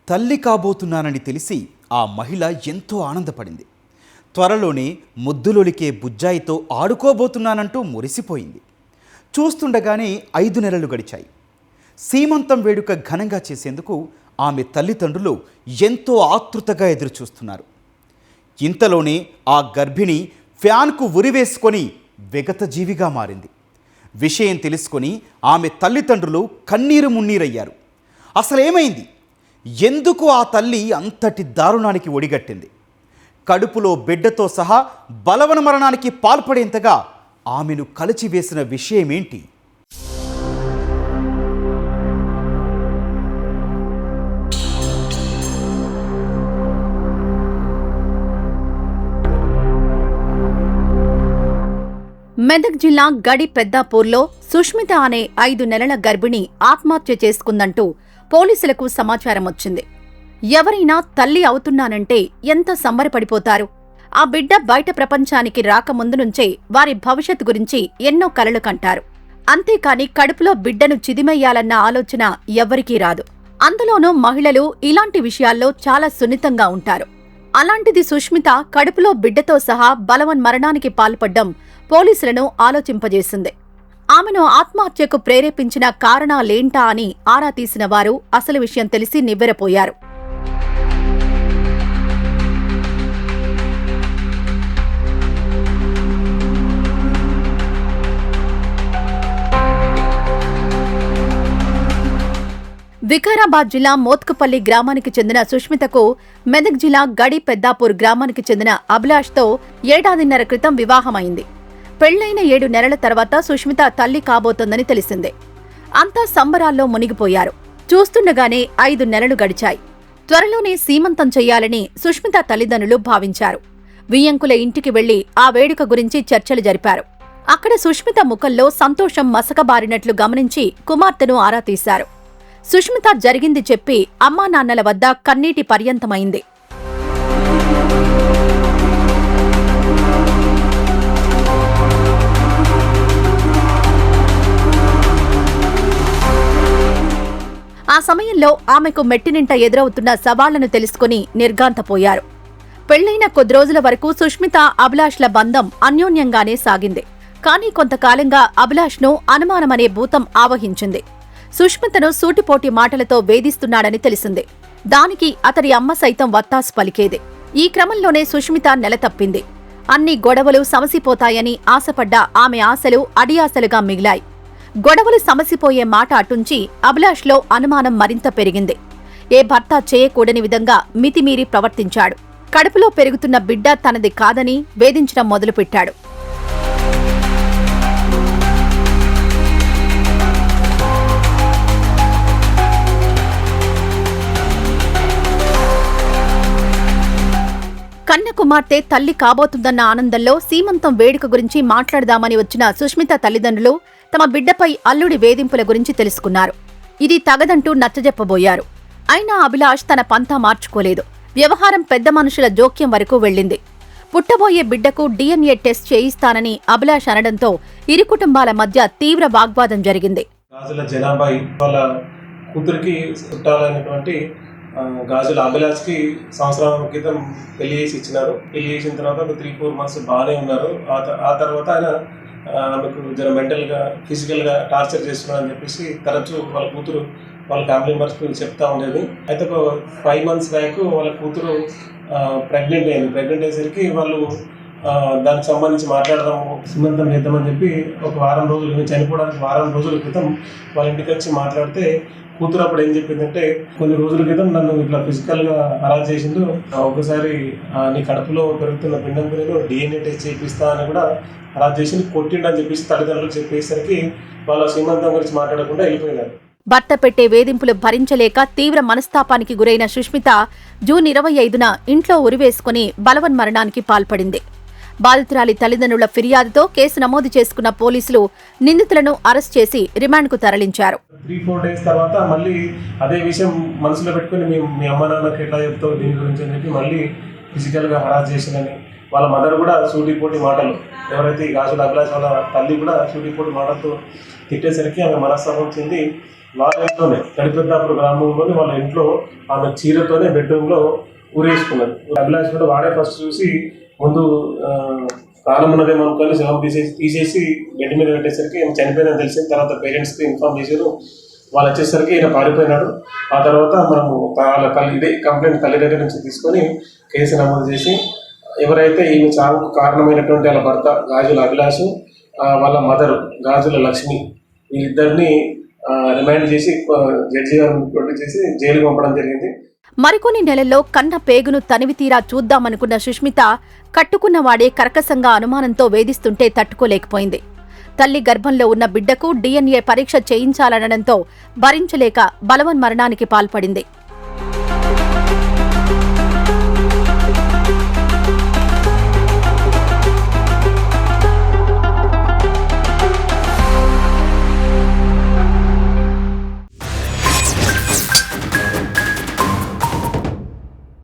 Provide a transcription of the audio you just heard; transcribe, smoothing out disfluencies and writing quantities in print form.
తల్లి కాబోతున్నానని తెలిసి ఆ మహిళ ఎంతో ఆనందపడింది. త్వరలోనే ముద్దులొలికే బుజ్జాయితో ఆడుకోబోతున్నానంటూ మురిసిపోయింది. చూస్తుండగానే 5 నెలలు గడిచాయి. సీమంతం వేడుక ఘనంగా చేసేందుకు ఆమె తల్లిదండ్రులు ఎంతో ఆతృతగా ఎదురుచూస్తున్నారు. ఇంతలోనే ఆ గర్భిణి ఫ్యాన్కు ఉరివేసుకొని విగతజీవిగా మారింది. విషయం తెలుసుకొని ఆమె తల్లిదండ్రులు కన్నీరు మున్నీరయ్యారు. అసలేమైంది? ఎందుకు ఆ తల్లి అంతటి దారుణానికి ఒడిగట్టింది? కడుపులో బిడ్డతో సహా బలవన మరణానికి పాల్పడేంతగా ఆమెను కలిచివేసిన విషయమేంటి? మెదక్ జిల్లా గడి పెద్దాపూర్లో సుష్మిత అనే 5 నెలల గర్భిణి ఆత్మహత్య చేసుకుందంటూ పోలీసులకు సమాచారం వచ్చింది. ఎవరైనా తల్లి అవుతున్నానంటే ఎంత సంబరపడిపోతారు. ఆ బిడ్డ బయట ప్రపంచానికి రాకముందు నుంచే వారి భవిష్యత్తు గురించి ఎన్నో కలలు కంటారు. అంతేకాని కడుపులో బిడ్డను చిదిమెయ్యాలన్న ఆలోచన ఎవ్వరికీ రాదు. అందులోనూ మహిళలు ఇలాంటి విషయాల్లో చాలా సున్నితంగా ఉంటారు. అలాంటిది సుష్మిత కడుపులో బిడ్డతో సహా బలవన్మరణానికి పాల్పడ్డం పోలీసులను ఆలోచింపజేసింది. ఆమెను ఆత్మహత్యకు ప్రేరేపించిన కారణాలేంటా అని ఆరా తీసిన వారు అసలు విషయం తెలిసి నివ్వెరపోయారు. వికారాబాద్ జిల్లా మోత్కుపల్లి గ్రామానికి చెందిన సుష్మితకు మెదక్ జిల్లా గడి పెద్దాపూర్ గ్రామానికి చెందిన అభిలాష్తో 1.5 ఏళ్ల క్రితం వివాహమైంది. పెళ్లైన 7 నెలల తర్వాత సుష్మిత తల్లి కాబోతోందని తెలిసిందే. అంతా సంబరాల్లో మునిగిపోయారు. చూస్తుండగానే 5 నెలలు గడిచాయి. త్వరలోనే సీమంతం చెయ్యాలని సుష్మిత తల్లిదండ్రులు భావించారు. వియ్యంకుల ఇంటికి వెళ్లి ఆ వేడుక గురించి చర్చలు జరిపారు. అక్కడ సుష్మిత ముఖంలో సంతోషం మసకబారినట్లు గమనించి కుమార్తెను ఆరా తీశారు. సుష్మిత జరిగింది చెప్పి అమ్మానాన్నల వద్ద కన్నీటి పర్యంతమైంది. ఆ సమయంలో ఆమెకు మెట్టినింట ఎదురవుతున్న సవాళ్లను తెలుసుకుని నిర్ఘాంతపోయారు. పెళ్లైన కొద్ది రోజుల వరకు సుష్మిత అభిలాష్ల బంధం అన్యోన్యంగానే సాగింది. కానీ కొంతకాలంగా అభిలాష్ను అనుమానమనే భూతం ఆవహించింది. సుష్మితను సూటిపోటి మాటలతో వేధిస్తున్నాడని తెలిసింది. దానికి అతడి అమ్మ సైతం వత్తాసు పలికేది. ఈ క్రమంలోనే సుష్మిత నెలతప్పింది. అన్ని గొడవలు సమసిపోతాయని ఆశపడ్డ ఆమె ఆశలు అడియాశలుగా మిగిలాయి. గొడవలు సమసిపోయే మాట అటుంచి అభిలాష్లో అనుమానం మరింత పెరిగింది. ఏ భర్త చేయకూడని విధంగా మితిమీరి ప్రవర్తించాడు. కడుపులో పెరుగుతున్న బిడ్డ తనది కాదని వేధించడం మొదలుపెట్టాడు. కన్న కుమార్తె తల్లి కాబోతుందన్న ఆనందంలో సీమంతం వేడుక గురించి మాట్లాడదామని వచ్చిన సుష్మిత తల్లిదండ్రులు తమ బిడ్డపై అల్లుడి వేధింపుల గురించి తెలుసుకున్నారు. ఇది తగదంటూ నచ్చజెప్పబోయారు. అయినా అభిలాష్ తన పంతా మార్చుకోలేదు. వ్యవహారం పెద్ద మనుషుల జోక్యం వరకు వెళ్లింది. పుట్టబోయే బిడ్డకు DNA టెస్ట్ చేయిస్తానని అభిలాష్ అనడంతో ఇరు కుటుంబాల మధ్య తీవ్ర వాగ్వాదం జరిగింది. గాజుల అభిలాష్కి సంవత్సరం క్రితం పెళ్లి చేసి ఇచ్చినారు. పెళ్లి చేసిన తర్వాత 3-4 మంత్స్ బాగానే ఉన్నారు. ఆ తర్వాత ఆయన ఆమెకు జర మెంటల్గా ఫిజికల్గా టార్చర్ చేస్తున్నాడు అని చెప్పేసి తరచూ వాళ్ళ కూతురు వాళ్ళ ఫ్యామిలీ మెంబర్స్కి చెప్తా ఉండేది. అయితే ఒక 5 మంత్స్ బ్యాక్ వాళ్ళ కూతురు ప్రెగ్నెంట్ అయింది. ప్రెగ్నెంట్ అయ్యేసరికి వాళ్ళు దానికి సంబంధించి మాట్లాడదాము, సీమంతం చేద్దామని చెప్పి ఒక వారం రోజులు చనిపోవడానికి వారం రోజుల క్రితం వాళ్ళ ఇంటికి వచ్చి మాట్లాడితే కూతురు అప్పుడు ఏం చెప్పిందంటే, కొన్ని రోజుల క్రితం నన్ను ఇట్లా ఫిజికల్గా హరాస్ చేసిండు, ఒకసారి నీ కడుపులో పెరుగుతున్న పిండంతో నేను DNA టెస్ట్ చేయిస్తా అని కూడా హరాస్ చేసి కొట్టిండు అని చెప్పేసి తల్లిదండ్రులకు చెప్పేసరికి వాళ్ళ సీమంతం గురించి మాట్లాడకుండా వెళ్ళిపోయినారు. భర్త పెట్టే వేధింపులు భరించలేక తీవ్ర మనస్తాపానికి గురైన సుష్మిత జూన్ 25న ఇంట్లో ఉరివేసుకుని బలవన్మరణానికి పాల్పడింది. బాధితురాలి తల్లిదండ్రుల ఫిర్యాదుతో కేసు నమోదు చేసుకున్న పోలీసులు నిందితులను అరెస్ట్ చేసి రిమాండ్కు తరలించారు. 3-4 డేస్ తర్వాత మళ్ళీ అదే విషయం మనసులో పెట్టుకుని మీ అమ్మ నాన్నకి ఎట్లా చెప్తావు దీని గురించి అని చెప్పి మళ్ళీ ఫిజికల్గా హరాస్ చేసిందని వాళ్ళ మదర్ కూడా సూటిపోటి మాటలు, ఎవరైతే గాజుల అభిలాష్ వాళ్ళ తల్లి కూడా సూటిపోటి మాటలతో తిట్టేసరికి ఆమె మనస్తాపం చెంది వాళ్ళ ఇంట్లోనే తడిపెద్దాపురం గ్రామంలోనే వాళ్ళ ఇంట్లో ఆమె చీరతోనే బెడ్రూమ్లో ఊరేసుకున్నారు. అభిలాష్ కూడా వాడే ఫస్ట్ చూసి ముందు ప్రాణం ఉన్నదేమో అనుకొని శవం తీసేసి బెడ్ మీద పెట్టేసరికి ఈమె చనిపోయిందని తెలిసింది. తర్వాత పేరెంట్స్కి ఇన్ఫార్మ్ చేశారు. వాళ్ళు వచ్చేసరికి ఈయన పారిపోయినాడు. ఆ తర్వాత మనము వాళ్ళ ఇదే కంప్లైంట్ తల్లి దగ్గర నుంచి తీసుకొని కేసు నమోదు చేసి ఎవరైతే ఈమె చావుకు కారణమైనటువంటి వాళ్ళ భర్త గాజుల అభిలాష్, వాళ్ళ మదర్ గాజుల లక్ష్మి, వీళ్ళిద్దరిని రిమైండ్ చేసి జడ్జి గారు చేసి జైలుకి పంపడం జరిగింది. మరికొన్ని నెలల్లో కన్న పేగును తనివి తీరా చూద్దామనుకున్న సుష్మిత కట్టుకున్నవాడే కర్కశంగా అనుమానంతో వేధిస్తుంటే తట్టుకోలేకపోయింది. తల్లి గర్భంలో ఉన్న బిడ్డకు DNA పరీక్ష చేయించాలనడంతో భరించలేక బలవన్మరణానికి పాల్పడింది.